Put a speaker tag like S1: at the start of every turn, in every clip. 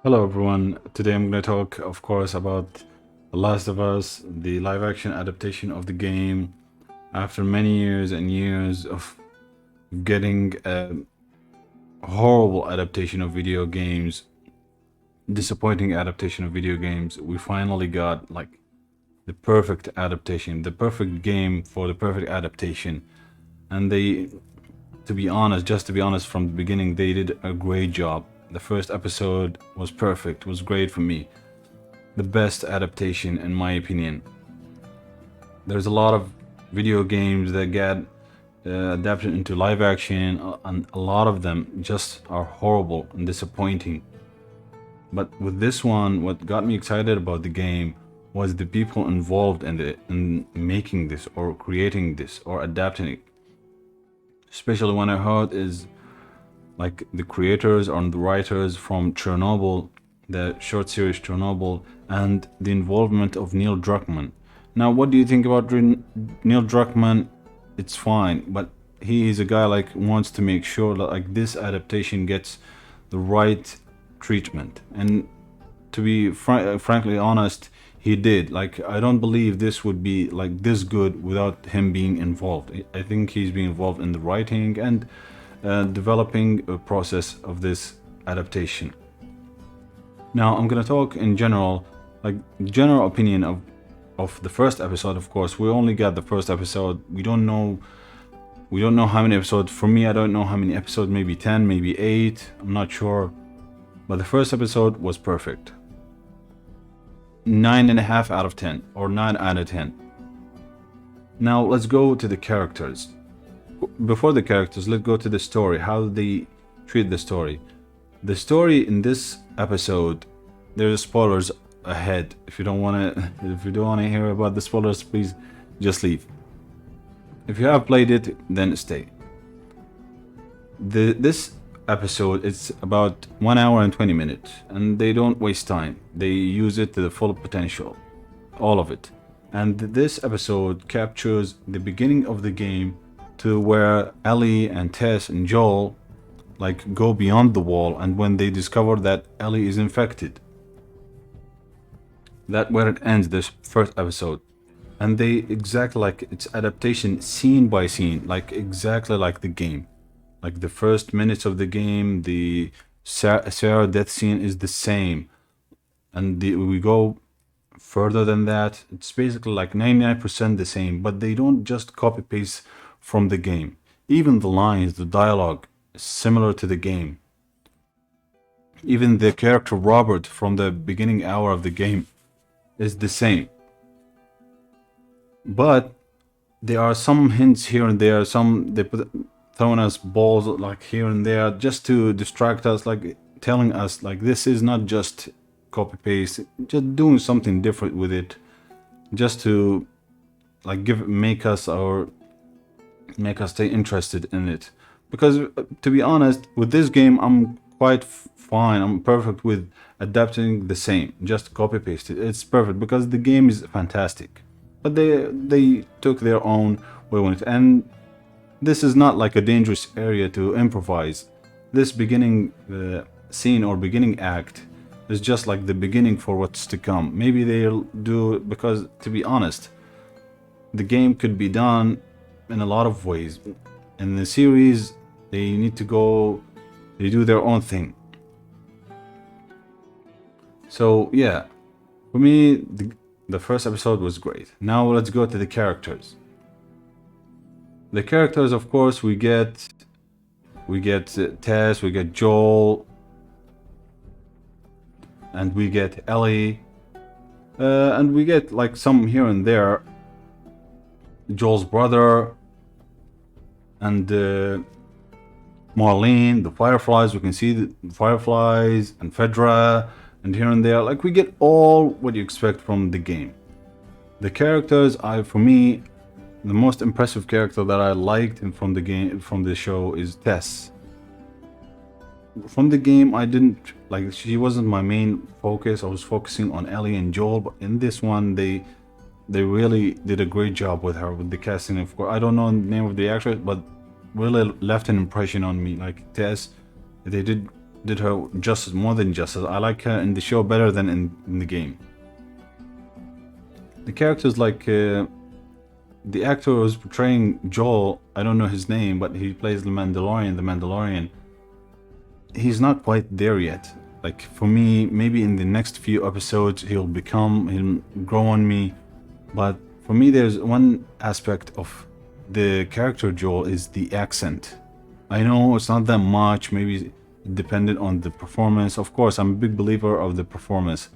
S1: Hello everyone. Today I'm going to talk, of course, about The Last of Us, the live action adaptation of the game. After many years and years of getting a horrible adaptation of video games, disappointing adaptation of video games, we finally got like the perfect adaptation, the perfect game for the perfect adaptation. And they, to be honest, just to be honest, from the beginning, they did a great job. The first episode was perfect, was great for me. The best adaptation in my opinion. There's a lot of video games that get adapted into live action, and a lot of them just are horrible and disappointing. But with this one, what got me excited about the game was the people involved in making this or creating this or adapting it. Especially when I heard is like the creators or the writers from Chernobyl, the short series Chernobyl, and the involvement of Neil Druckmann. Now, what do you think about Neil Druckmann? It's fine, but he is a guy like wants to make sure that like this adaptation gets the right treatment. And to be frankly honest, he did. Like I don't believe this would be like this good without him being involved. I think he's been involved in the writing and developing a process of this adaptation. Now I'm gonna talk in general, like general opinion of the first episode. Of course, we only got the first episode. We don't know how many episodes. For me, I don't know how many episodes. Maybe 10, maybe 8. I'm not sure. But the first episode was perfect. 9.5 out of 10 or 9 out of 10. Now let's go to the characters. Before the characters, let's go to the story. How they treat the story. The story in this episode, there's spoilers ahead. If you don't want to hear about the spoilers, please just leave. If you have played it, then stay. This episode, it's about 1 hour and 20 minutes, and they don't waste time. They use it to the full potential, all of it. And this episode captures the beginning of the game to where Ellie and Tess and Joel like go beyond the wall, and when they discover that Ellie is infected. That's where it ends, this first episode. And they exactly like its adaptation scene by scene, like exactly like the game. Like the first minutes of the game, the Sarah death scene is the same. And we go further than that, it's basically like 99% the same, but they don't just copy paste from the game. Even the lines, the dialogue is similar to the game. Even the character Robert from the beginning hour of the game is the same. But there are some hints here and there, some they put throwing us balls like here and there just to distract us, like telling us like this is not just copy paste, just doing something different with it, just to like make us stay interested in it. Because to be honest, with this game, I'm quite fine. I'm perfect with adapting the same, just copy paste it. It's perfect because the game is fantastic. But they took their own way on it, and this is not like a dangerous area to improvise. This beginning scene or beginning act is just like the beginning for what's to come. Maybe they'll do, because to be honest, the game could be done in a lot of ways. In the series, they do their own thing. So yeah, for me, the first episode was great. Now let's go to the characters. The characters, of course, we get Tess, we get Joel, and we get Ellie, and we get like some here and there. Joel's brother, and Marlene, the Fireflies. We can see the Fireflies and Fedra, and here and there. Like we get all what you expect from the game. The characters, for me, the most impressive character that I liked from the game, from the show, is Tess. From the game, I didn't like. She wasn't my main focus. I was focusing on Ellie and Joel, but in this one, they really did a great job with her, with the casting. Of course, I don't know the name of the actress, but really left an impression on me. Like Tess, they did did her justice, more than justice. I like her in the show better than in the game. The characters like the actor who's portraying Joel, I don't know his name, but he plays the Mandalorian. The Mandalorian, he's not quite there yet. Like for me, maybe in the next few episodes he'll grow on me. But for me, there's one aspect of the character Joel is the accent. I know it's not that much, maybe dependent on the performance. Of course, I'm a big believer of the performance,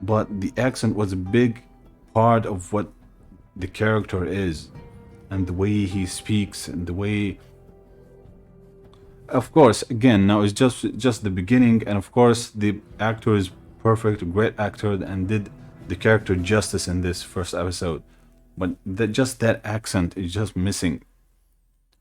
S1: but the accent was a big part of what the character is, and the way he speaks, and the way. Of course, again, now it's just the beginning, and of course the actor is perfect, a great actor, and did the character justice in this first episode. But just that accent is just missing.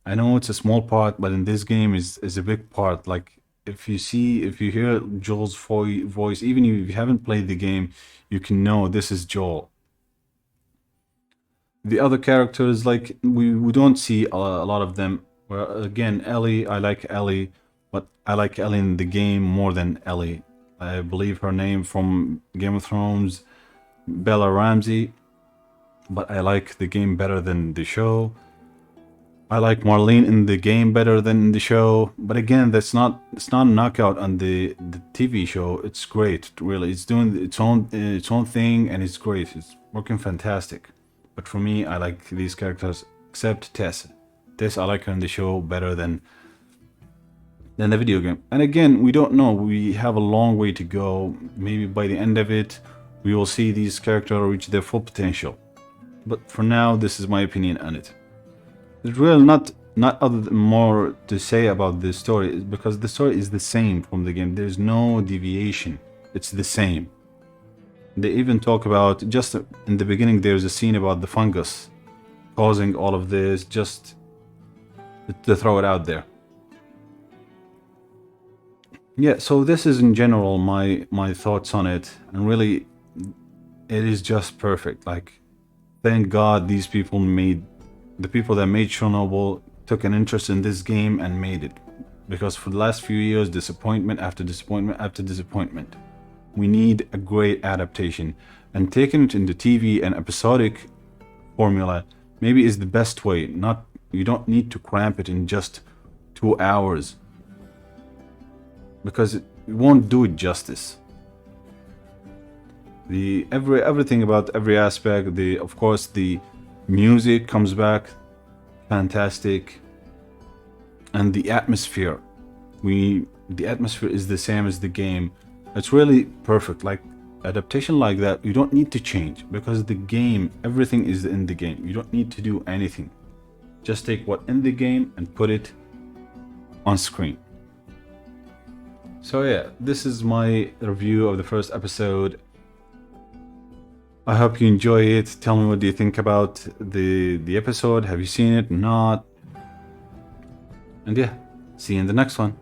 S1: I know it's a small part, but in this game is a big part. Like if you hear Joel's voice, even if you haven't played the game, you can know this is Joel. The other characters, like we don't see a lot of them. Well, again, Ellie, I like Ellie, but I like Ellie in the game more than Ellie. I believe her name from Game of Thrones, Bella Ramsey, but I like the game better than the show. I like Marlene in the game better than in the show, but again, it's not a knockout on the TV show. It's great, really. It's doing its own thing, and it's great. It's working fantastic. But for me, I like these characters, except Tess. Tess, I like her in the show better than the video game. And again, we don't know. We have a long way to go. Maybe by the end of it, we will see these characters reach their full potential. But for now, this is my opinion on it. There's really not other than more to say about this story, because the story is the same from the game. There's no deviation. It's the same. They even talk about, just in the beginning, there's a scene about the fungus causing all of this, just to throw it out there. Yeah, so this is in general my thoughts on it, and really, it is just perfect. Like, thank God these people the people that made Chernobyl took an interest in this game and made it, because for the last few years, disappointment after disappointment after disappointment. We need a great adaptation, and taking it into TV and episodic formula maybe is the best way. You don't need to cramp it in just 2 hours, because it won't do it justice. Everything about every aspect, of course the music comes back fantastic, and the atmosphere. The atmosphere is the same as the game. It's really perfect. Like adaptation like that, you don't need to change, because the game, everything is in the game. You don't need to do anything. Just take what in the game and put it on screen. So yeah, this is my review of the first episode. I hope you enjoy it. Tell me, what do you think about the episode? Have you seen it? Not? And yeah, see you in the next one.